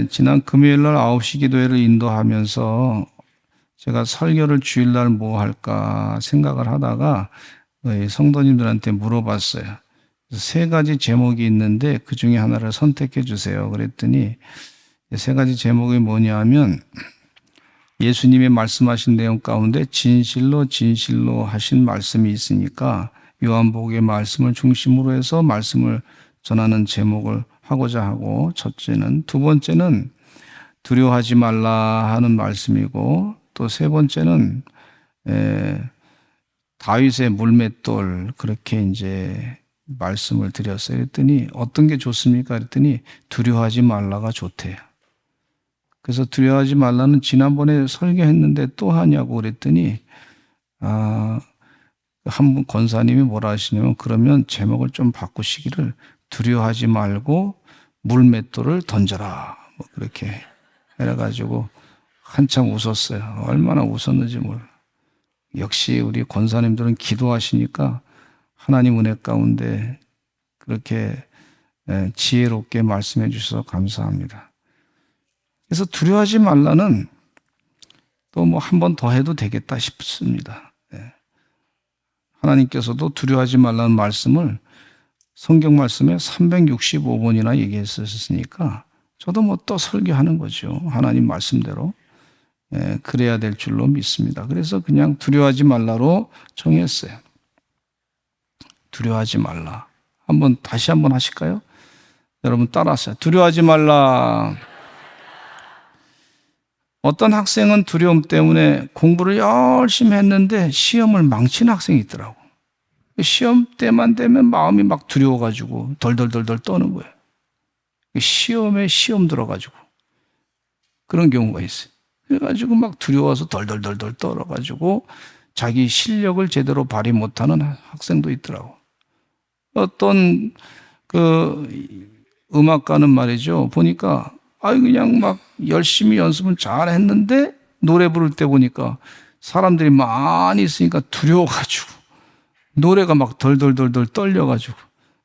지난 금요일날 9시 기도회를 인도하면서 제가 설교를 주일날 뭐 할까 생각을 하다가 성도님들한테 물어봤어요. 세 가지 제목이 있는데 그 중에 하나를 선택해 주세요. 그랬더니 세 가지 제목이 뭐냐 하면 예수님이 말씀하신 내용 가운데 진실로 하신 말씀이 있으니까 요한복음의 말씀을 중심으로 해서 말씀을 전하는 제목을 하고자 하고, 첫째는, 두 번째는 두려워하지 말라 하는 말씀이고, 또 세 번째는 다윗의 물맷돌, 그렇게 이제 말씀을 드렸어요. 그랬더니 어떤 게 좋습니까? 그랬더니 두려워하지 말라가 좋대요. 그래서 두려워하지 말라는 지난번에 설교했는데 또 하냐고 그랬더니 한 분 권사님이 뭐라 하시냐면, 그러면 제목을 좀 바꾸시기를 두려워하지 말고 물맷돌을 던져라, 뭐 그렇게 해가지고 한참 웃었어요. 얼마나 웃었는지 몰라. 역시 우리 권사님들은 기도하시니까 하나님 은혜 가운데 그렇게 지혜롭게 말씀해 주셔서 감사합니다. 그래서 두려워하지 말라는 또 뭐 한 번 더 해도 되겠다 싶습니다. 하나님께서도 두려워하지 말라는 말씀을 성경 말씀에 365번이나 얘기했었으니까 저도 뭐 또 설교하는 거죠. 하나님 말씀대로. 그래야 될 줄로 믿습니다. 그래서 그냥 두려워하지 말라로 정했어요. 두려워하지 말라. 다시 한번 하실까요? 여러분 따라하세요. 두려워하지 말라. 어떤 학생은 두려움 때문에 공부를 열심히 했는데 시험을 망친 학생이 있더라고. 시험 때만 되면 마음이 막 두려워가지고 덜덜덜덜 떠는 거예요. 시험에 시험 들어가지고 그런 경우가 있어요. 그래가지고 막 두려워서 덜덜덜덜 떨어가지고 자기 실력을 제대로 발휘 못하는 학생도 있더라고. 어떤 음악가는 말이죠. 보니까 그냥 막 열심히 연습은 잘 했는데 노래 부를 때 보니까 사람들이 많이 있으니까 두려워가지고 노래가 막 덜덜덜덜 떨려가지고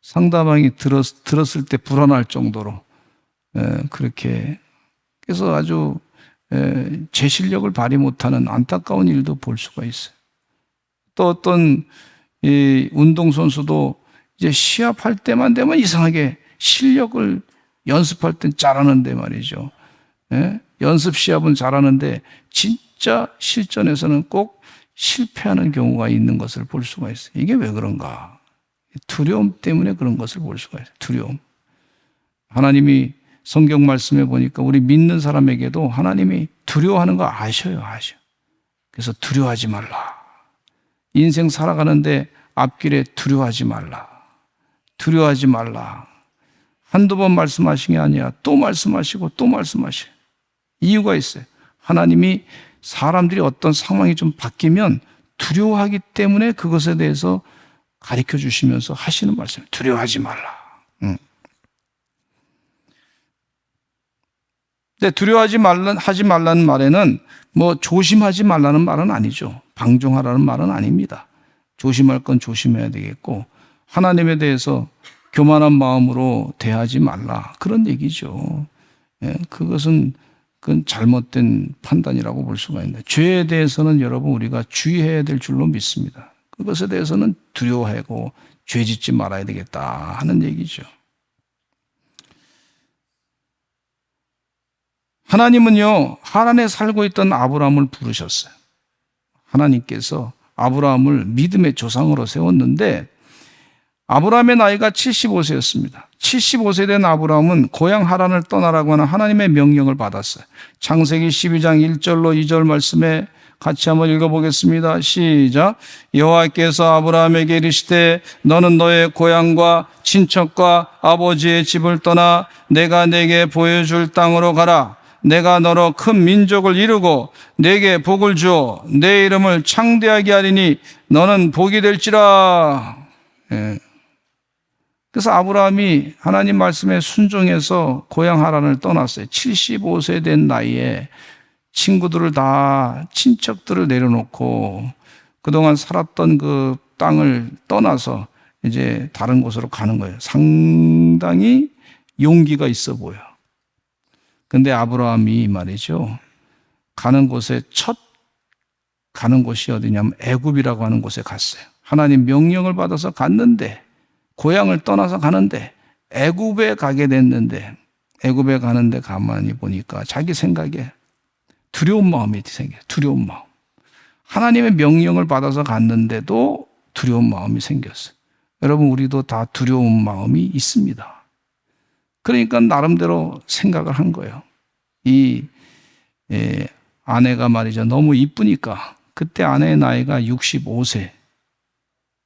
상대방이 들었을 때 불안할 정도로 그렇게, 그래서 아주 제 실력을 발휘 못하는 안타까운 일도 볼 수가 있어요. 또 어떤 운동선수도 이제 시합할 때만 되면 이상하게 실력을 연습할 땐 잘하는데 말이죠. 연습 시합은 잘하는데 진짜 실전에서는 꼭 실패하는 경우가 있는 것을 볼 수가 있어요. 이게 왜 그런가? 두려움 때문에 그런 것을 볼 수가 있어요. 두려움. 하나님이 성경 말씀에 보니까 우리 믿는 사람에게도 하나님이 두려워하는 거 아셔요. 그래서 두려워하지 말라. 인생 살아가는데 앞길에 두려워하지 말라. 두려워하지 말라. 한두 번 말씀하신 게 아니라 또 말씀하시고 또 말씀하셔요. 이유가 있어요. 하나님이 사람들이 어떤 상황이 좀 바뀌면 두려워하기 때문에 그것에 대해서 가르쳐 주시면서 하시는 말씀이에요. 두려워하지 말라. 근데 두려워하지 말라는 말에는 뭐 조심하지 말라는 말은 아니죠. 방종하라는 말은 아닙니다. 조심할 건 조심해야 되겠고, 하나님에 대해서 교만한 마음으로 대하지 말라, 그런 얘기죠. 그건 잘못된 판단이라고 볼 수가 있는데, 죄에 대해서는 여러분 우리가 주의해야 될 줄로 믿습니다. 그것에 대해서는 두려워하고 죄 짓지 말아야 되겠다 하는 얘기죠. 하나님은요, 하란에 살고 있던 아브라함을 부르셨어요. 하나님께서 아브라함을 믿음의 조상으로 세웠는데 아브라함의 나이가 75세였습니다. 75세 된 아브라함은 고향 하란을 떠나라고 하는 하나님의 명령을 받았어요. 창세기 12장 1절로 2절 말씀에 같이 한번 읽어보겠습니다. 시작. 여호와께서 아브라함에게 이르시되 너는 너의 고향과 친척과 아버지의 집을 떠나 내가 내게 보여줄 땅으로 가라. 내가 너로 큰 민족을 이루고 내게 복을 주어 내 이름을 창대하게 하리니 너는 복이 될지라. 그래서 아브라함이 하나님 말씀에 순종해서 고향 하란을 떠났어요. 75세 된 나이에 친구들을 다, 친척들을 내려놓고 그동안 살았던 그 땅을 떠나서 이제 다른 곳으로 가는 거예요. 상당히 용기가 있어 보여. 근데 아브라함이 말이죠. 가는 곳이 어디냐면 애굽이라고 하는 곳에 갔어요. 하나님 명령을 받아서 갔는데, 고향을 떠나서 가는데 애굽에 가게 됐는데, 애굽에 가는데 가만히 보니까 자기 생각에 두려운 마음이 생겨요. 두려운 마음. 하나님의 명령을 받아서 갔는데도 두려운 마음이 생겼어요. 여러분, 우리도 다 두려운 마음이 있습니다. 그러니까 나름대로 생각을 한 거예요. 아내가 말이죠. 너무 이쁘니까. 그때 아내의 나이가 65세.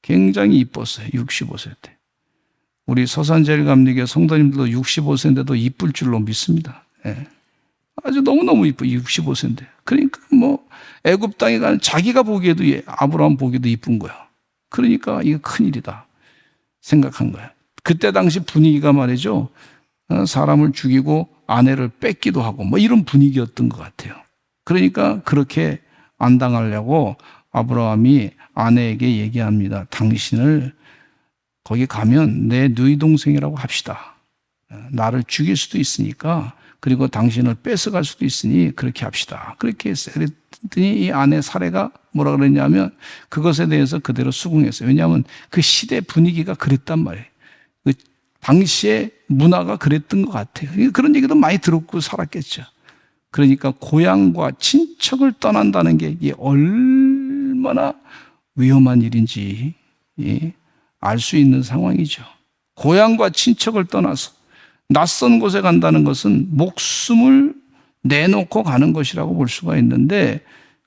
굉장히 이뻤어요. 65세 때. 우리 서산제일감리교 성도님들도 65세인데도 이쁠 줄로 믿습니다. 예. 아주 너무너무 이뻐. 65세인데. 그러니까 애굽 땅에 가는 자기가 보기에도, 아브라함 보기에도 이쁜 거야. 그러니까 이거 큰일이다 생각한 거야. 그때 당시 분위기가 말이죠. 사람을 죽이고 아내를 뺏기도 하고 이런 분위기였던 것 같아요. 그러니까 그렇게 안 당하려고 아브라함이 아내에게 얘기합니다. 당신을 거기 가면 내 누이 동생이라고 합시다. 나를 죽일 수도 있으니까, 그리고 당신을 뺏어갈 수도 있으니 그렇게 합시다. 그렇게 했어요. 그랬더니 이 아내 사례가 뭐라 그랬냐면 그것에 대해서 그대로 수긍했어요. 왜냐하면 그 시대 분위기가 그랬단 말이에요. 그 당시의 문화가 그랬던 것 같아요. 그런 얘기도 많이 들었고 살았겠죠. 그러니까 고향과 친척을 떠난다는 게 이게 얼마나 위험한 일인지 알 수 있는 상황이죠. 고향과 친척을 떠나서 낯선 곳에 간다는 것은 목숨을 내놓고 가는 것이라고 볼 수가 있는데,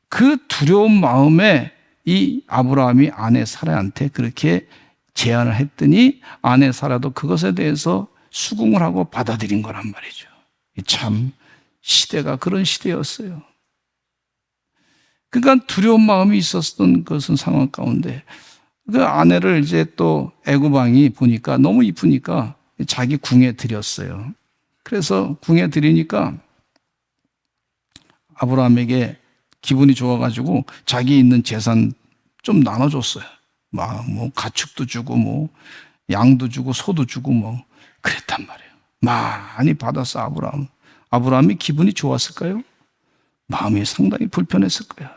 그 두려운 마음에 이 아브라함이 아내 사라한테 그렇게 제안을 했더니 아내 사라도 그것에 대해서 수긍을 하고 받아들인 거란 말이죠. 참 시대가 그런 시대였어요. 그러니까 두려운 마음이 있었던 것은 상황 가운데, 그 아내를 이제 또 애굽 왕이 보니까 너무 이쁘니까 자기 궁에 들였어요. 그래서 궁에 들이니까 아브라함에게 기분이 좋아가지고 자기 있는 재산 좀 나눠줬어요. 가축도 주고 양도 주고 소도 주고 그랬단 말이에요. 많이 받았어 아브라함. 아브라함이 기분이 좋았을까요? 마음이 상당히 불편했을 거예요.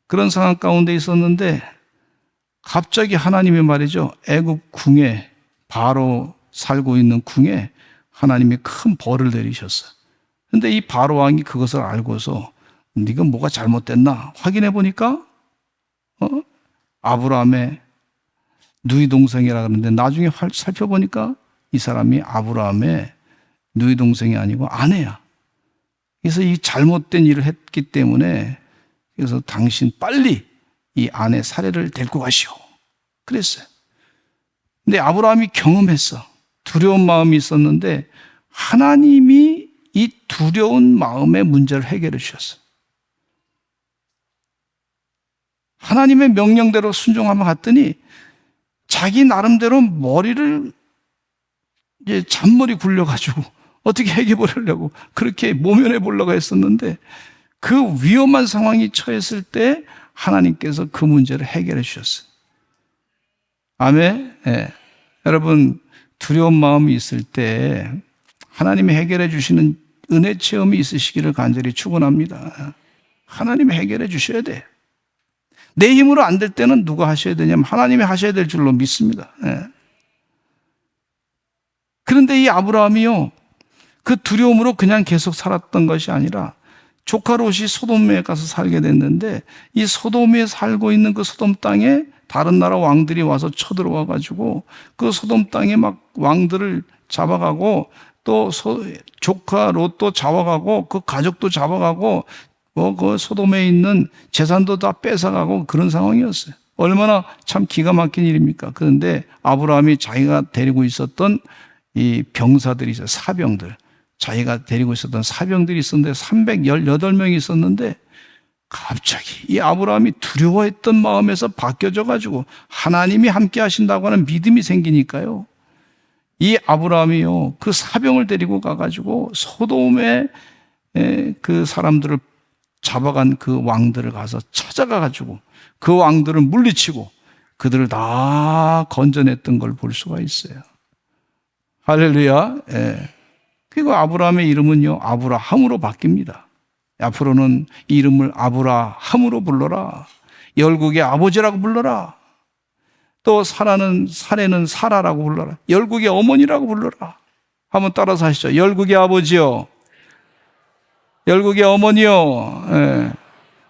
그런 상황 가운데 있었는데 갑자기 하나님이 말이죠. 애굽 궁에, 바로 살고 있는 궁에 하나님이 큰 벌을 내리셨어요. 근데 이 바로 왕이 그것을 알고서 네가 뭐가 잘못됐나 확인해 보니까 아브라함의 누이 동생이라 그러는데, 나중에 살펴보니까 이 사람이 아브라함의 누이 동생이 아니고 아내야. 그래서 이 잘못된 일을 했기 때문에, 그래서 당신 빨리 이 아내 사례를 데리고 가시오. 그랬어요. 근데 아브라함이 경험했어. 두려운 마음이 있었는데 하나님이 이 두려운 마음의 문제를 해결해 주셨어요. 하나님의 명령대로 순종하며 갔더니 자기 나름대로 머리를 이제 잔머리 굴려가지고 어떻게 해결하려고 그렇게 모면해 보려고 했었는데, 그 위험한 상황이 처했을 때 하나님께서 그 문제를 해결해 주셨어요. 아멘. 여러분, 두려운 마음이 있을 때 하나님이 해결해 주시는 은혜 체험이 있으시기를 간절히 축원합니다. 하나님이 해결해 주셔야 돼. 내 힘으로 안 될 때는 누가 하셔야 되냐면 하나님이 하셔야 될 줄로 믿습니다. 그런데 이 아브라함이요, 그 두려움으로 그냥 계속 살았던 것이 아니라 조카 롯이 소돔에 가서 살게 됐는데, 이 소돔에 살고 있는 그 소돔 땅에 다른 나라 왕들이 와서 쳐들어와 가지고 그 소돔 땅에 막 왕들을 잡아가고, 또 조카 롯도 잡아가고 그 가족도 잡아가고 그 소돔에 있는 재산도 다 뺏어가고 그런 상황이었어요. 얼마나 참 기가 막힌 일입니까? 그런데 아브라함이 자기가 데리고 있었던 이 병사들이 있어요. 사병들. 자기가 데리고 있었던 사병들이 있었는데 318명이 있었는데, 갑자기 이 아브라함이 두려워했던 마음에서 바뀌어져 가지고 하나님이 함께 하신다고 하는 믿음이 생기니까요, 이 아브라함이요, 그 사병을 데리고 가가지고 소돔에 그 사람들을 잡아간 그 왕들을 가서 찾아가가지고 그 왕들을 물리치고 그들을 다 건져냈던 걸 볼 수가 있어요. 할렐루야. 그리고 아브라함의 이름은요, 아브라함으로 바뀝니다. 앞으로는 이름을 아브라함으로 불러라. 열국의 아버지라고 불러라. 또 사라는 사라라고 불러라. 열국의 어머니라고 불러라. 한번 따라서 하시죠. 열국의 아버지요, 열국의 어머니요. 예.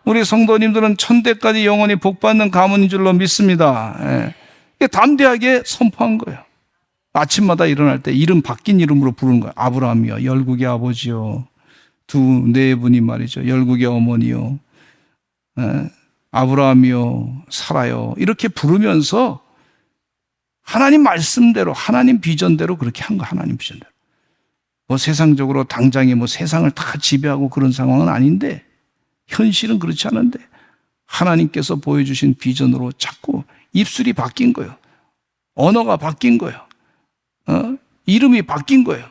우리 성도님들은 천대까지 영원히 복받는 가문인 줄로 믿습니다. 예. 이게 담대하게 선포한 거예요. 아침마다 일어날 때 이름 바뀐 이름으로 부르는 거예요. 아브라함이요, 열국의 아버지요. 네 분이 말이죠. 열국의 어머니요. 예. 아브라함이요, 사라요. 이렇게 부르면서 하나님 말씀대로, 하나님 비전대로 그렇게 한 거, 하나님 비전대로. 뭐 세상적으로 당장에 뭐 세상을 다 지배하고 그런 상황은 아닌데, 현실은 그렇지 않은데, 하나님께서 보여주신 비전으로 자꾸 입술이 바뀐 거예요. 언어가 바뀐 거예요. 이름이 바뀐 거예요.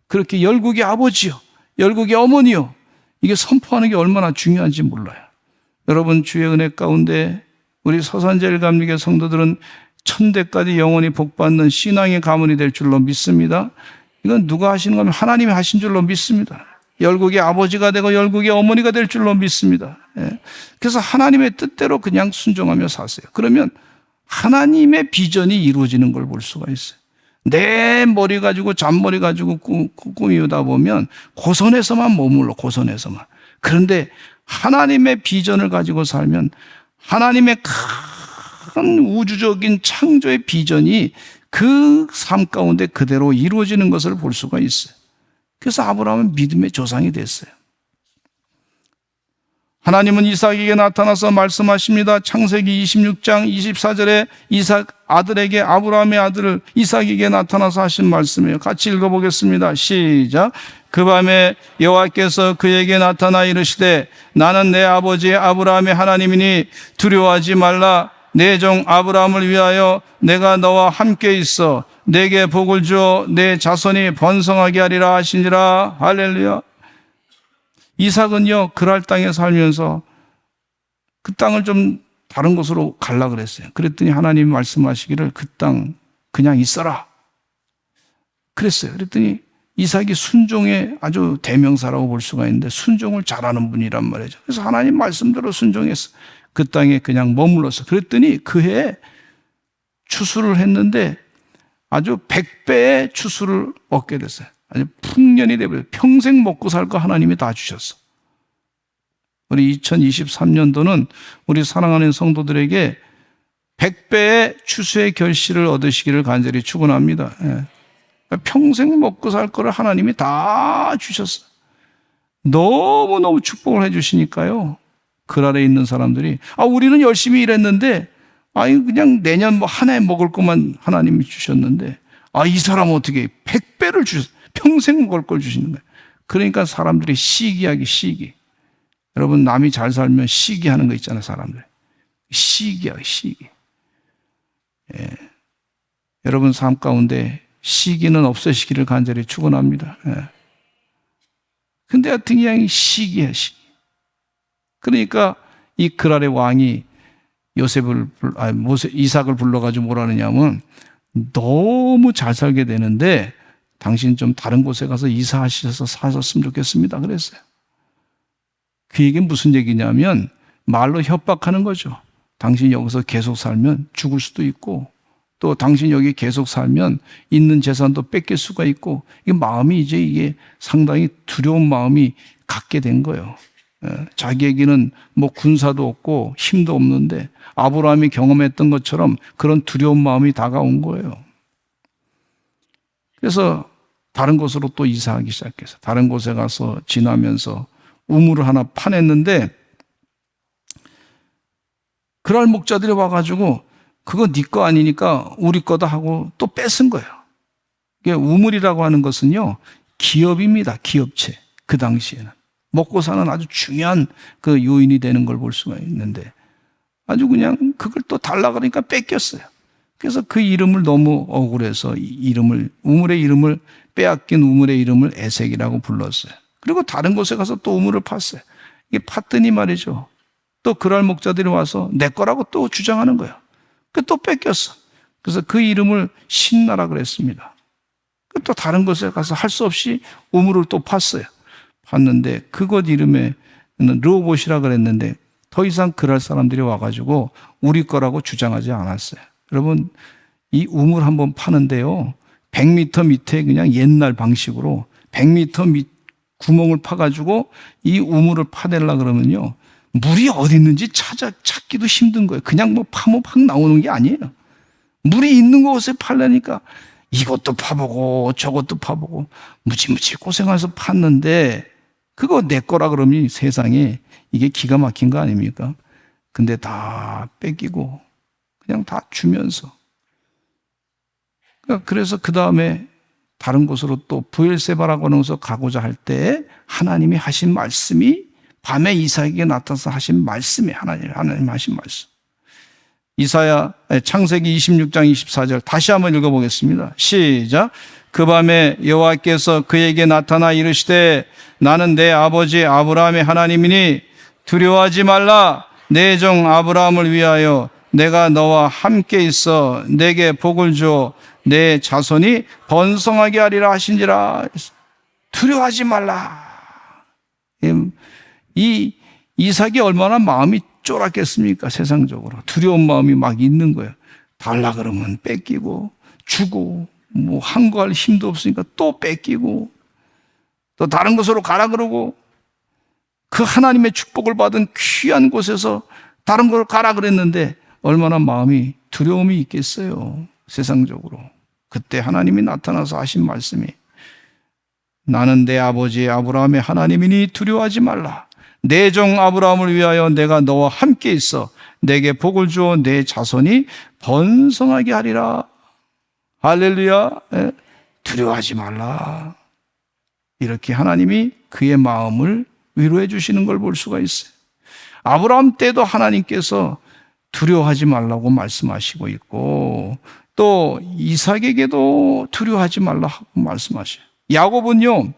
그렇게 열국의 아버지요, 열국의 어머니요. 이게 선포하는 게 얼마나 중요한지 몰라요. 여러분, 주의 은혜 가운데 우리 서산제일감리교 성도들은 천대까지 영원히 복받는 신앙의 가문이 될 줄로 믿습니다. 이건 누가 하시는 거면 하나님이 하신 줄로 믿습니다. 열국의 아버지가 되고 열국의 어머니가 될 줄로 믿습니다. 그래서 하나님의 뜻대로 그냥 순종하며 사세요. 그러면 하나님의 비전이 이루어지는 걸 볼 수가 있어요. 내 머리 가지고 잔머리 가지고 꾸미다 보면 고선에서만 머물러, 고선에서만. 그런데 하나님의 비전을 가지고 살면 하나님의 큰 우주적인 창조의 비전이 그 삶 가운데 그대로 이루어지는 것을 볼 수가 있어요. 그래서 아브라함은 믿음의 조상이 됐어요. 하나님은 이삭에게 나타나서 말씀하십니다. 창세기 26장 24절에 이삭 아들에게, 아브라함의 아들 이삭에게 나타나서 하신 말씀이에요. 같이 읽어보겠습니다. 시작. 그 밤에 여호와께서 그에게 나타나 이르시되 나는 내 아버지 아브라함의 하나님이니 두려워하지 말라. 내 종 아브라함을 위하여 내가 너와 함께 있어 내게 복을 주어 내 자손이 번성하게 하리라 하시니라. 할렐루야. 이삭은요, 그랄 땅에 살면서 그 땅을 좀 다른 곳으로 갈라 그랬어요. 그랬더니 하나님이 말씀하시기를 그 땅 그냥 있어라 그랬어요. 그랬더니 이삭이 순종의 아주 대명사라고 볼 수가 있는데 순종을 잘하는 분이란 말이죠. 그래서 하나님 말씀대로 순종했어. 그 땅에 그냥 머물렀어. 그랬더니 그해 추수를 했는데 아주 100배의 추수를 얻게 됐어요. 아주 풍년이 되버려요. 평생 먹고 살 거 하나님이 다 주셨어. 우리 2023년도는 우리 사랑하는 성도들에게 100배의 추수의 결실을 얻으시기를 간절히 축원합니다. 평생 먹고 살 거를 하나님이 다 주셨어요. 너무너무 축복을 해주시니까요. 그 아래 있는 사람들이 우리는 열심히 일했는데 그냥 내년 뭐 한 해 먹을 것만 하나님이 주셨는데 이 사람은 어떻게 100배를 주셨어요. 평생 먹을 걸 주시는 거예요. 그러니까 사람들이 시기하기. 여러분, 남이 잘 살면 시기하는 거 있잖아요. 사람들 시기하기. 여러분 삶 가운데 시기는 없으시기를 간절히 축원합니다. 근데 하여튼 그냥 시기해. 그러니까 이 그랄의 왕이 이삭을 불러가지고 뭐라 하느냐면 너무 잘 살게 되는데 당신 좀 다른 곳에 가서 이사하셔서 사셨으면 좋겠습니다 그랬어요. 그 얘기는 무슨 얘기냐면 말로 협박하는 거죠. 당신 여기서 계속 살면 죽을 수도 있고 또 당신 여기 계속 살면 있는 재산도 뺏길 수가 있고 이게 상당히 두려운 마음이 갖게 된 거예요. 자기에게는 뭐 군사도 없고 힘도 없는데 아브라함이 경험했던 것처럼 그런 두려운 마음이 다가온 거예요. 그래서 다른 곳으로 또 이사하기 시작해서 다른 곳에 가서 지나면서 우물을 하나 파냈는데 그랄 목자들이 와가지고 그거 네 거 아니니까 우리 거다 하고 또 뺏은 거예요. 이게 우물이라고 하는 것은요, 기업입니다. 기업체. 그 당시에는 먹고 사는 아주 중요한 그 요인이 되는 걸 볼 수가 있는데 아주 그냥 그걸 또 달라 그러니까 뺏겼어요. 그래서 그 이름을 너무 억울해서 우물의 이름을 빼앗긴 우물의 이름을 에색이라고 불렀어요. 그리고 다른 곳에 가서 또 우물을 팠어요. 이게 팠더니 말이죠. 또 그랄 목자들이 와서 내 거라고 또 주장하는 거예요. 또 뺏겼어. 그래서 그 이름을 신나라 그랬습니다. 또 다른 곳에 가서 할 수 없이 우물을 또 팠어요. 팠는데 그곳 이름에 르호봇이라 그랬는데 더 이상 그럴 사람들이 와가지고 우리 거라고 주장하지 않았어요. 여러분, 이 우물 한번 파는데요, 100m 밑에 그냥 옛날 방식으로 100m 밑 구멍을 파가지고 이 우물을 파내려 그러면요, 물이 어디 있는지 찾기도 힘든 거예요. 그냥 뭐 파면 팍 나오는 게 아니에요. 물이 있는 곳에 파려니까 이것도 파보고 저것도 파보고 무지무지 고생해서 팠는데 그거 내 거라 그러면 세상에 이게 기가 막힌 거 아닙니까? 근데 다 뺏기고 그냥 다 주면서, 그래서 그 다음에 다른 곳으로 또 부엘세바라고 하는 곳으로 가고자 할 때 하나님이 하신 말씀이, 밤에 이삭에게 나타나서 하신 말씀이 하나님 하신 말씀. 창세기 26장 24절 다시 한번 읽어보겠습니다. 시작. 그 밤에 여호와께서 그에게 나타나 이르시되 나는 내 아버지 아브라함의 하나님이니 두려워하지 말라. 내 종 아브라함을 위하여 내가 너와 함께 있어 내게 복을 주어 내 자손이 번성하게 하리라 하신지라. 두려워하지 말라. 이 이삭이 얼마나 마음이 쫄았겠습니까? 세상적으로 두려운 마음이 막 있는 거예요. 달라 그러면 뺏기고 주고, 뭐 항거할 힘도 없으니까 또 뺏기고, 또 다른 곳으로 가라 그러고, 그 하나님의 축복을 받은 귀한 곳에서 다른 곳으로 가라 그랬는데 얼마나 마음이 두려움이 있겠어요, 세상적으로. 그때 하나님이 나타나서 하신 말씀이 나는 내 아버지 아브라함의 하나님이니 두려워하지 말라. 내 종 아브라함을 위하여 내가 너와 함께 있어 내게 복을 주어 내 자손이 번성하게 하리라. 할렐루야. 두려워하지 말라. 이렇게 하나님이 그의 마음을 위로해 주시는 걸 볼 수가 있어요. 아브라함 때도 하나님께서 두려워하지 말라고 말씀하시고 있고, 또 이삭에게도 두려워하지 말라고 말씀하셔요. 야곱은요,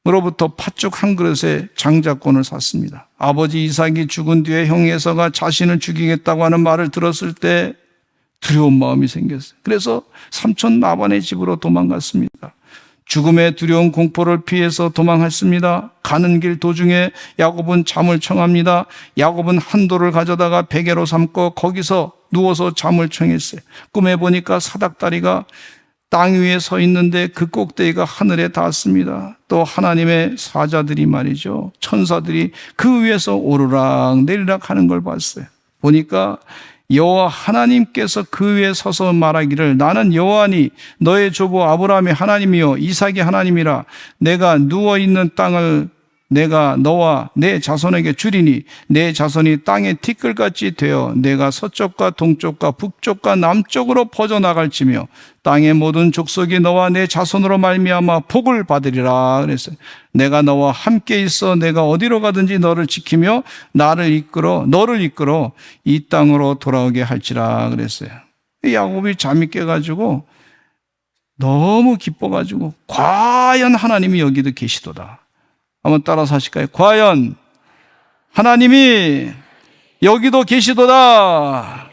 형으로부터 팥죽 한 그릇에 장자권을 샀습니다. 아버지 이삭이 죽은 뒤에 형 에서가 자신을 죽이겠다고 하는 말을 들었을 때 두려운 마음이 생겼어요. 그래서 삼촌 라반의 집으로 도망갔습니다. 죽음의 두려운 공포를 피해서 도망했습니다. 가는 길 도중에 야곱은 잠을 청합니다. 야곱은 한 돌을 가져다가 베개로 삼고 거기서 누워서 잠을 청했어요. 꿈에 보니까 사닥다리가 땅 위에 서 있는데 그 꼭대기가 하늘에 닿았습니다. 또 하나님의 사자들이 말이죠, 천사들이 그 위에서 오르락 내리락 하는 걸 봤어요. 보니까 여호와 하나님께서 그 위에 서서 말하기를 나는 여호와니 너의 조부 아브라함의 하나님이요 이삭의 하나님이라. 내가 누워있는 땅을 내가 너와 내 자손에게 주리니 내 자손이 땅의 티끌같이 되어 내가 서쪽과 동쪽과 북쪽과 남쪽으로 퍼져나갈지며 땅의 모든 족속이 너와 내 자손으로 말미암아 복을 받으리라 그랬어요. 내가 너와 함께 있어 내가 어디로 가든지 너를 지키며 너를 이끌어 이 땅으로 돌아오게 할지라 그랬어요. 야곱이 잠이 깨가지고 너무 기뻐가지고 과연 하나님이 여기도 계시도다. 한번 따라서 하실까요? 과연 하나님이 여기도 계시도다.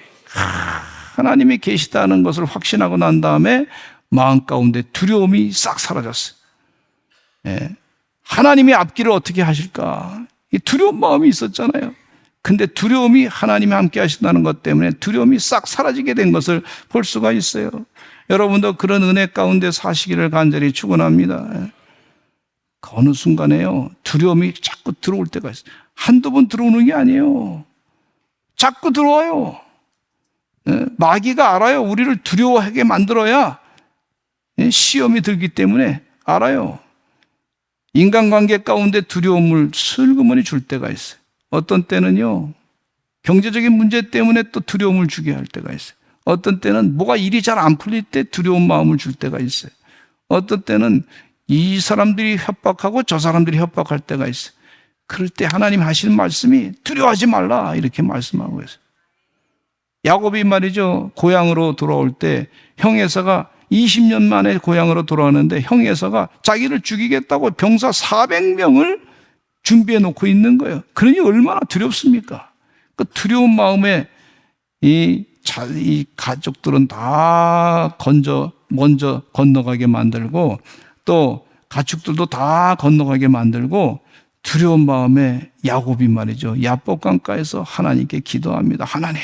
하나님이 계시다는 것을 확신하고 난 다음에 마음 가운데 두려움이 싹 사라졌어요. 하나님이 앞길을 어떻게 하실까? 이 두려운 마음이 있었잖아요. 근데 두려움이 하나님이 함께 하신다는 것 때문에 두려움이 싹 사라지게 된 것을 볼 수가 있어요. 여러분도 그런 은혜 가운데 사시기를 간절히 축원합니다. 어느 순간에요, 두려움이 자꾸 들어올 때가 있어요. 한두 번 들어오는 게 아니에요. 자꾸 들어와요. 마귀가 알아요. 우리를 두려워하게 만들어야 시험이 들기 때문에 알아요. 인간관계 가운데 두려움을 슬그머니 줄 때가 있어요. 어떤 때는요, 경제적인 문제 때문에 또 두려움을 주게 할 때가 있어요. 어떤 때는 뭐가 일이 잘 안 풀릴 때 두려운 마음을 줄 때가 있어요. 어떤 때는 이 사람들이 협박하고 저 사람들이 협박할 때가 있어요. 그럴 때 하나님 하시는 말씀이 두려워하지 말라 이렇게 말씀하고 있어요. 야곱이 말이죠, 고향으로 돌아올 때 형 에서가 20년 만에 고향으로 돌아왔는데 형 에서가 자기를 죽이겠다고 병사 400명을 준비해 놓고 있는 거예요. 그러니 얼마나 두렵습니까? 그 두려운 마음에 이 이 가족들은 다 먼저 건너가게 만들고 또 가축들도 다 건너가게 만들고 두려운 마음에 야곱이 말이죠. 야복강가에서 하나님께 기도합니다. 하나님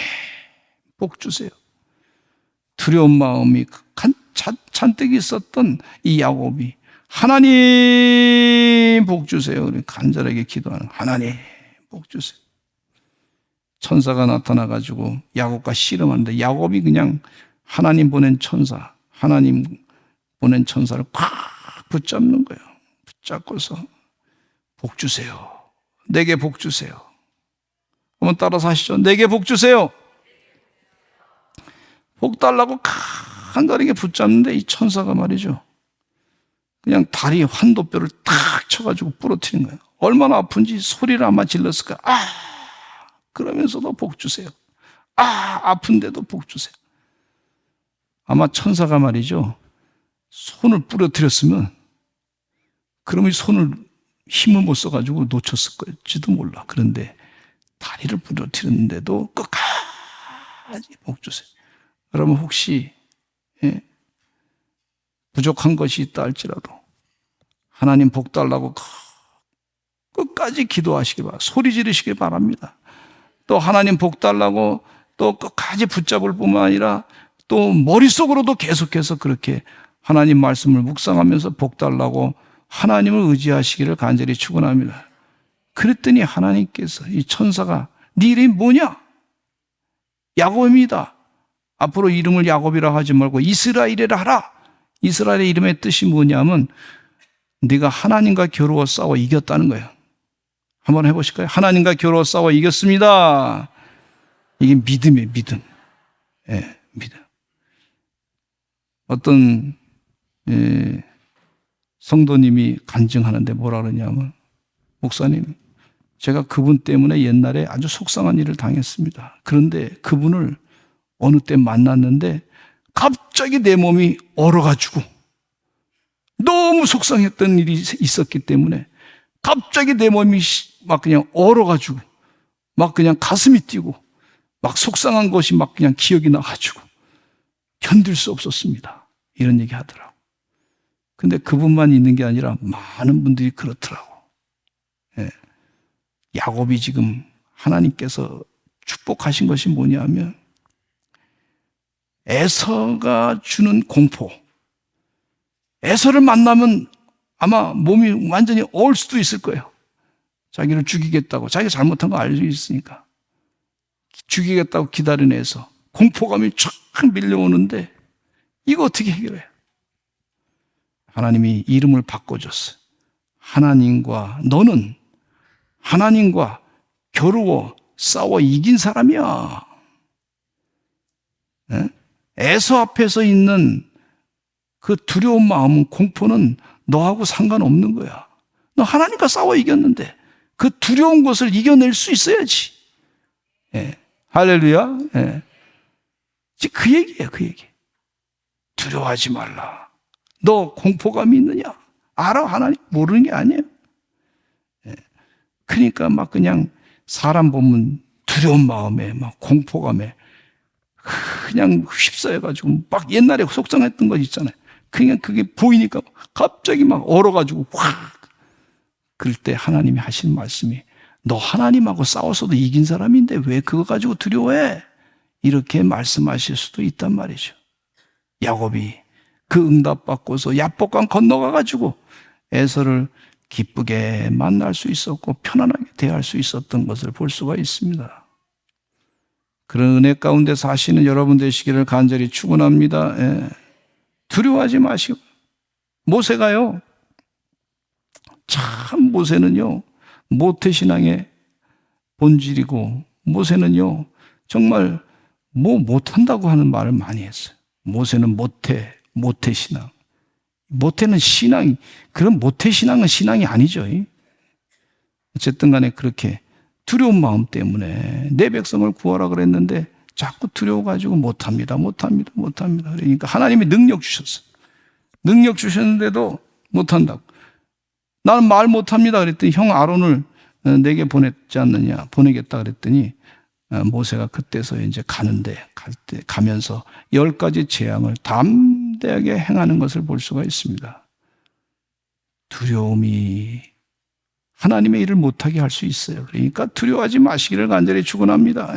복 주세요. 두려운 마음이 잔뜩 있었던 이 야곱이 하나님 복 주세요. 간절하게 기도하는 하나님 복 주세요. 천사가 나타나가지고 야곱과 씨름하는데 야곱이 그냥 하나님 보낸 천사, 하나님 보낸 천사를 꽉 붙잡는 거예요. 붙잡고서 복 주세요. 내게 복 주세요. 한번 따라서 하시죠. 내게 복 주세요. 복 달라고 간절하게 붙잡는데 이 천사가 말이죠. 그냥 다리 환도뼈를 탁 쳐가지고 부러뜨린 거예요. 얼마나 아픈지 소리를 아마 질렀을까. 그러면서도 복 주세요. 아픈데도 복 주세요. 아마 천사가 말이죠. 손을 부러뜨렸으면 그러면 손을 힘을 못 써가지고 놓쳤을 걸지도 몰라. 그런데 다리를 부러뜨렸는데도 끝까지 복 주세요. 여러분 혹시 부족한 것이 있다 할지라도 하나님 복 달라고 끝까지 기도하시기 바랍니다. 소리 지르시기 바랍니다. 또 하나님 복 달라고 또 끝까지 붙잡을 뿐만 아니라 또 머릿속으로도 계속해서 그렇게 하나님 말씀을 묵상하면서 복 달라고 하나님을 의지하시기를 간절히 축원합니다. 그랬더니 하나님께서 이 천사가 네 이름이 뭐냐? 야곱입니다. 앞으로 이름을 야곱이라 하지 말고 이스라엘이라 하라. 이스라엘의 이름의 뜻이 뭐냐면 네가 하나님과 겨루어 싸워 이겼다는 거예요. 한번 해보실까요? 하나님과 겨루어 싸워 이겼습니다. 이게 믿음이에요, 믿음. 믿음. 어떤 성도님이 간증하는데 뭐라 그러냐면 목사님, 제가 그분 때문에 옛날에 아주 속상한 일을 당했습니다. 그런데 그분을 어느 때 만났는데 갑자기 내 몸이 얼어가지고 너무 속상했던 일이 있었기 때문에 갑자기 내 몸이 막 그냥 얼어가지고 막 그냥 가슴이 뛰고 막 속상한 것이 막 그냥 기억이 나가지고 견딜 수 없었습니다. 이런 얘기 하더라고. 근데 그분만 있는 게 아니라 많은 분들이 그렇더라고. 야곱이 지금 하나님께서 축복하신 것이 뭐냐면 에서가 주는 공포. 에서를 만나면 아마 몸이 완전히 얼 수도 있을 거예요. 자기를 죽이겠다고. 자기가 잘못한 거 알고 있으니까. 죽이겠다고 기다린 에서. 공포감이 촥 밀려오는데 이거 어떻게 해결해요? 하나님이 이름을 바꿔줬어요. 너는 하나님과 겨루어 싸워 이긴 사람이야. 에서 앞에서 있는 그 두려운 마음은, 공포는 너하고 상관없는 거야. 너 하나님과 싸워 이겼는데 그 두려운 것을 이겨낼 수 있어야지. 할렐루야. 그 얘기예요, 그 얘기. 두려워하지 말라. 너 공포감이 있느냐? 알아, 하나님? 모르는 게 아니에요. 그러니까 막 그냥 사람 보면 두려운 마음에 막 공포감에 그냥 휩싸여가지고 막 옛날에 속상했던 것 있잖아요. 그냥 그게 보이니까 갑자기 막 얼어가지고 확. 그럴 때 하나님이 하신 말씀이 너 하나님하고 싸워서도 이긴 사람인데 왜 그거 가지고 두려워해? 이렇게 말씀하실 수도 있단 말이죠. 야곱이 그 응답 받고서 야복강 건너가가지고 에서를 기쁘게 만날 수 있었고 편안하게 대할 수 있었던 것을 볼 수가 있습니다. 그런 은혜 가운데 사시는 여러분 되시기를 간절히 축원합니다. 두려워하지 마시고. 모세가요, 참 모세는요 모태신앙의 본질이고, 모세는요 정말 뭐 못한다고 하는 말을 많이 했어요. 모세는 모태신앙. 모태는 신앙이, 그런 모태신앙은 신앙이 아니죠. 어쨌든 간에 그렇게 두려운 마음 때문에 내 백성을 구하라 그랬는데 자꾸 두려워가지고 못합니다. 그러니까 하나님이 능력 주셨어요. 능력 주셨는데도 못한다고. 나는 말 못합니다 그랬더니 형 아론을 내게 보냈지 않느냐, 보내겠다 그랬더니 모세가 그때서 이제 가면서 10가지 재앙을 담대하게 행하는 것을 볼 수가 있습니다. 두려움이 하나님의 일을 못하게 할 수 있어요. 그러니까 두려워하지 마시기를 간절히 축원합니다.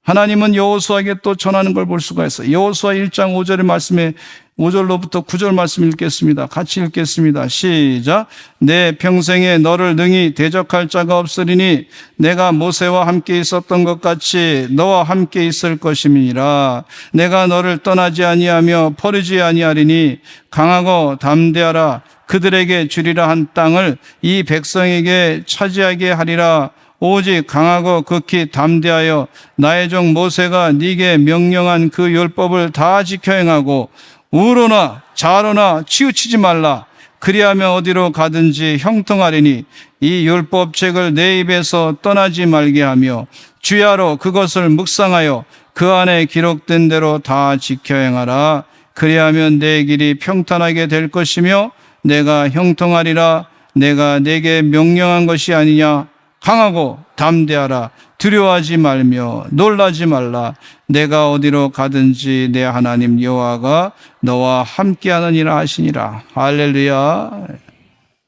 하나님은 여호수아에게 또 전하는 걸 볼 수가 있어요. 여호수아 1장 5절의 말씀에 5절로부터 9절 말씀 읽겠습니다. 같이 읽겠습니다. 시작. 내 평생에 너를 능히 대적할 자가 없으리니 내가 모세와 함께 있었던 것 같이 너와 함께 있을 것임이니라. 내가 너를 떠나지 아니하며 버리지 아니하리니 강하고 담대하라. 그들에게 주리라 한 땅을 이 백성에게 차지하게 하리라. 오직 강하고 극히 담대하여 나의 종 모세가 네게 명령한 그 율법을 다 지켜 행하고 우로나 좌로나 치우치지 말라. 그리하면 어디로 가든지 형통하리니 이 율법책을 내 입에서 떠나지 말게 하며 주야로 그것을 묵상하여 그 안에 기록된 대로 다 지켜 행하라. 그리하면 내 길이 평탄하게 될 것이며 내가 형통하리라. 내가 네게 명령한 것이 아니냐. 강하고 담대하라. 두려워하지 말며 놀라지 말라. 내가 어디로 가든지 내 하나님 여호와가 너와 함께하느니라 하시니라. 할렐루야.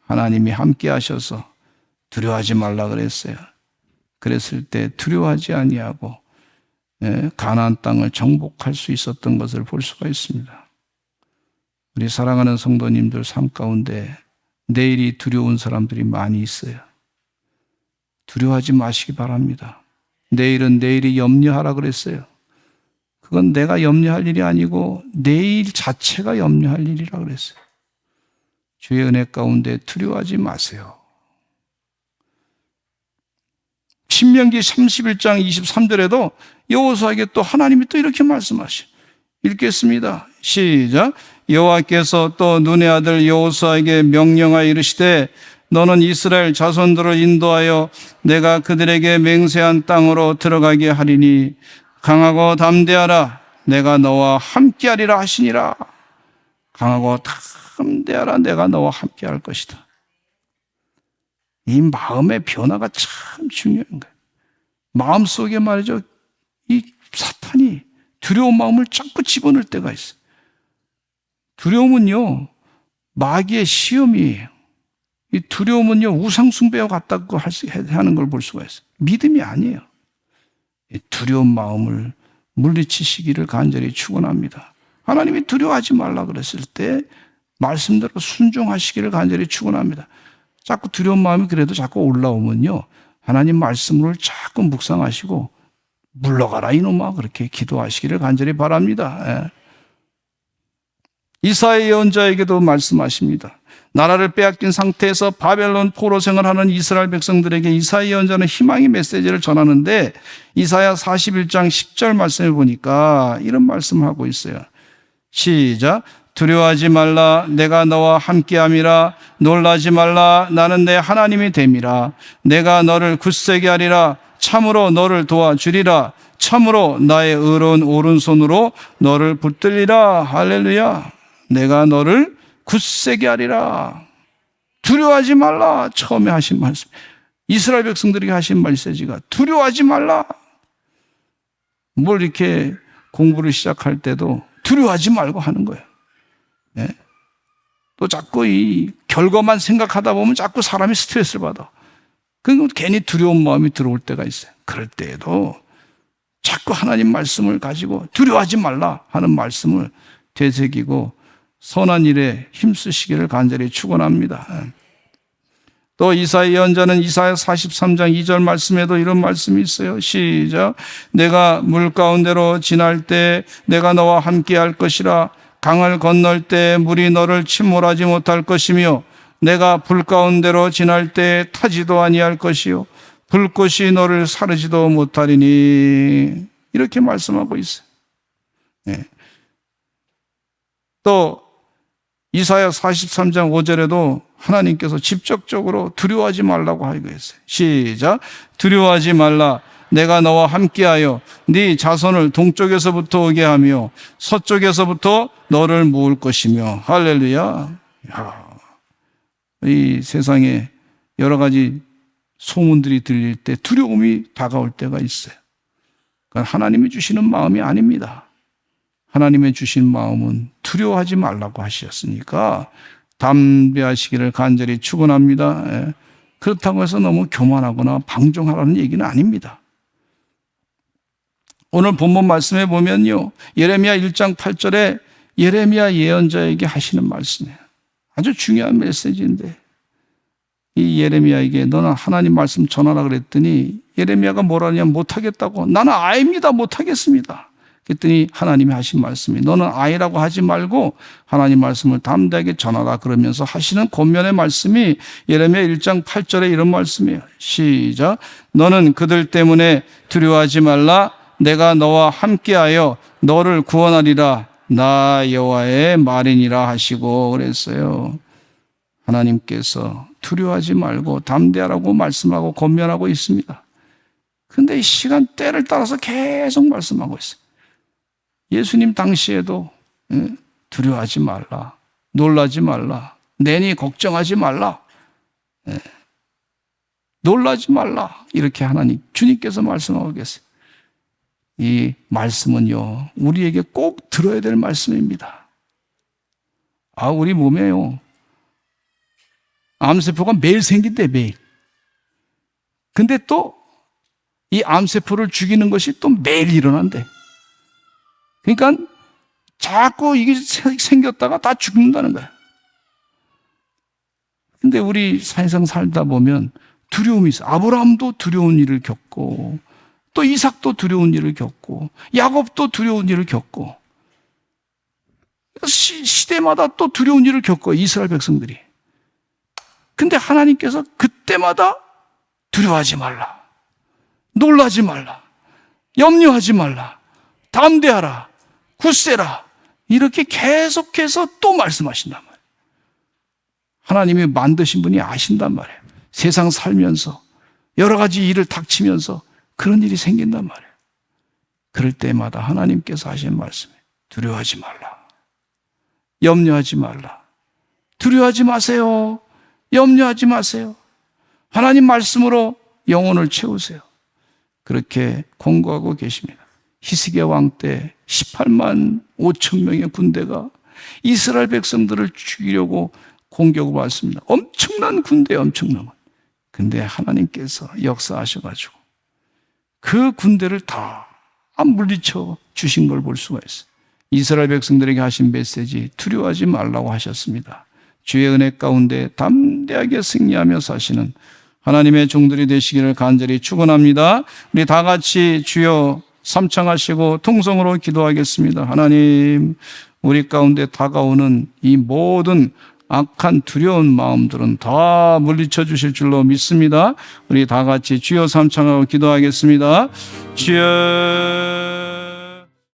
하나님이 함께 하셔서 두려워하지 말라 그랬어요. 그랬을 때 두려워하지 아니하고 가나안 땅을 정복할 수 있었던 것을 볼 수가 있습니다. 우리 사랑하는 성도님들 삶 가운데 내일이 두려운 사람들이 많이 있어요. 두려워하지 마시기 바랍니다. 내일은 내일이 염려하라 그랬어요. 그건 내가 염려할 일이 아니고 내일 자체가 염려할 일이라 그랬어요. 주의 은혜 가운데 두려워하지 마세요. 신명기 31장 23절에도 여호수아에게 또 하나님이 또 이렇게 말씀하셔요. 읽겠습니다. 시작. 여호와께서 또 눈의 아들 여호수아에게 명령하여 이르시되 너는 이스라엘 자손들을 인도하여 내가 그들에게 맹세한 땅으로 들어가게 하리니 강하고 담대하라. 내가 너와 함께하리라 하시니라. 강하고 담대하라. 내가 너와 함께할 것이다. 이 마음의 변화가 참 중요한 거예요. 마음속에 말이죠, 이 사탄이 두려운 마음을 자꾸 집어넣을 때가 있어요. 두려움은요 마귀의 시험이에요. 이 두려움은요 우상숭배와 같다고 하는 걸 볼 수가 있어요. 믿음이 아니에요. 두려운 마음을 물리치시기를 간절히 축원합니다. 하나님이 두려워하지 말라 그랬을 때 말씀대로 순종하시기를 간절히 축원합니다. 자꾸 두려운 마음이 그래도 자꾸 올라오면요 하나님 말씀을 자꾸 묵상하시고 물러가라 이놈아 그렇게 기도하시기를 간절히 바랍니다. 이사야 예언자에게도 말씀하십니다. 나라를 빼앗긴 상태에서 바벨론 포로 생활하는 이스라엘 백성들에게 이사야 예언자는 희망의 메시지를 전하는데 이사야 41장 10절 말씀을 보니까 이런 말씀을 하고 있어요. 시작. 두려워하지 말라. 내가 너와 함께함이라. 놀라지 말라. 나는 내 하나님이 됨이라. 내가 너를 굳세게 하리라. 참으로 너를 도와주리라. 참으로 나의 의로운 오른손으로 너를 붙들리라. 할렐루야. 내가 너를 굳세게 하리라. 두려워하지 말라. 처음에 하신 말씀. 이스라엘 백성들에게 하신 메시지가 두려워하지 말라. 뭘 이렇게 공부를 시작할 때도 두려워하지 말고 하는 거예요. 네? 또 자꾸 이 결과만 생각하다 보면 자꾸 사람이 스트레스를 받아. 그러니까 괜히 두려운 마음이 들어올 때가 있어요. 그럴 때에도 자꾸 하나님 말씀을 가지고 두려워하지 말라 하는 말씀을 되새기고 선한 일에 힘쓰시기를 간절히 축원합니다. 또 이사야 예언자는 이사야 43장 2절 말씀에도 이런 말씀이 있어요. 시작. 내가 물 가운데로 지날 때 내가 너와 함께 할 것이라. 강을 건널 때 물이 너를 침몰하지 못할 것이며 내가 불 가운데로 지날 때 타지도 아니할 것이요 불꽃이 너를 사르지도 못하리니. 이렇게 말씀하고 있어요. 네. 또 이사야 43장 5절에도 하나님께서 직접적으로 두려워하지 말라고 하고 있어요. 시작. 두려워하지 말라. 내가 너와 함께하여 네 자손을 동쪽에서부터 오게 하며 서쪽에서부터 너를 모을 것이며. 할렐루야. 이 세상에 여러 가지 소문들이 들릴 때 두려움이 다가올 때가 있어요. 그건 하나님이 주시는 마음이 아닙니다. 하나님의 주신 마음은 두려워하지 말라고 하셨으니까 담대하시기를 간절히 축원합니다. 예. 그렇다고 해서 너무 교만하거나 방종하라는 얘기는 아닙니다. 오늘 본문 말씀에 보면요, 예레미야 1장 8절에 예레미야 예언자에게 하시는 말씀이에요. 아주 중요한 메시지인데, 이 예레미야에게 너는 하나님 말씀 전하라 그랬더니 예레미야가 뭐라냐, 못하겠다고. 나는 아이입니다, 못하겠습니다. 그랬더니 하나님이 하신 말씀이 너는 아이라고 하지 말고 하나님 말씀을 담대하게 전하라 그러면서 하시는 권면의 말씀이 예레미야 1장 8절에 이런 말씀이에요. 시작. 너는 그들 때문에 두려워하지 말라. 내가 너와 함께하여 너를 구원하리라. 나 여호와의 말이니라 하시고 그랬어요. 하나님께서 두려워하지 말고 담대하라고 말씀하고 권면하고 있습니다. 근데 이 시간 때를 따라서 계속 말씀하고 있어요. 예수님 당시에도 두려워하지 말라, 놀라지 말라, 내니 걱정하지 말라, 놀라지 말라, 이렇게 하나님 주님께서 말씀하고 계세요. 이 말씀은요, 우리에게 꼭 들어야 될 말씀입니다. 우리 몸에요, 암세포가 매일 생긴대, 매일. 근데 또 이 암세포를 죽이는 것이 또 매일 일어난대. 그러니까 자꾸 이게 생겼다가 다 죽는다는 거야. 근데 우리 세상 살다 보면 두려움이 있어. 아브라함도 두려운 일을 겪고, 또 이삭도 두려운 일을 겪고, 야곱도 두려운 일을 겪고, 시대마다 또 두려운 일을 겪고, 이스라엘 백성들이. 근데 하나님께서 그때마다 두려워하지 말라, 놀라지 말라, 염려하지 말라, 담대하라, 굳세라, 이렇게 계속해서 또 말씀하신단 말이에요. 하나님이 만드신 분이 아신단 말이에요. 세상 살면서 여러 가지 일을 닥치면서 그런 일이 생긴단 말이에요. 그럴 때마다 하나님께서 하신 말씀이에요. 두려워하지 말라, 염려하지 말라, 두려워하지 마세요, 염려하지 마세요. 하나님 말씀으로 영혼을 채우세요. 그렇게 공고하고 계십니다. 히스기야 왕 때 18만 5천 명의 군대가 이스라엘 백성들을 죽이려고 공격을 왔습니다. 엄청난 군대예요, 엄청난. 근데 하나님께서 역사하셔가지고 그 군대를 다 물리쳐 주신 걸 볼 수가 있어요. 이스라엘 백성들에게 하신 메시지, 두려워하지 말라고 하셨습니다. 주의 은혜 가운데 담대하게 승리하며 사시는 하나님의 종들이 되시기를 간절히 축원합니다. 우리 다 같이 주여 삼창하시고 통성으로 기도하겠습니다. 하나님, 우리 가운데 다가오는 이 모든 악한 두려운 마음들은 다 물리쳐 주실 줄로 믿습니다. 우리 다 같이 주여 삼창하고 기도하겠습니다. 주여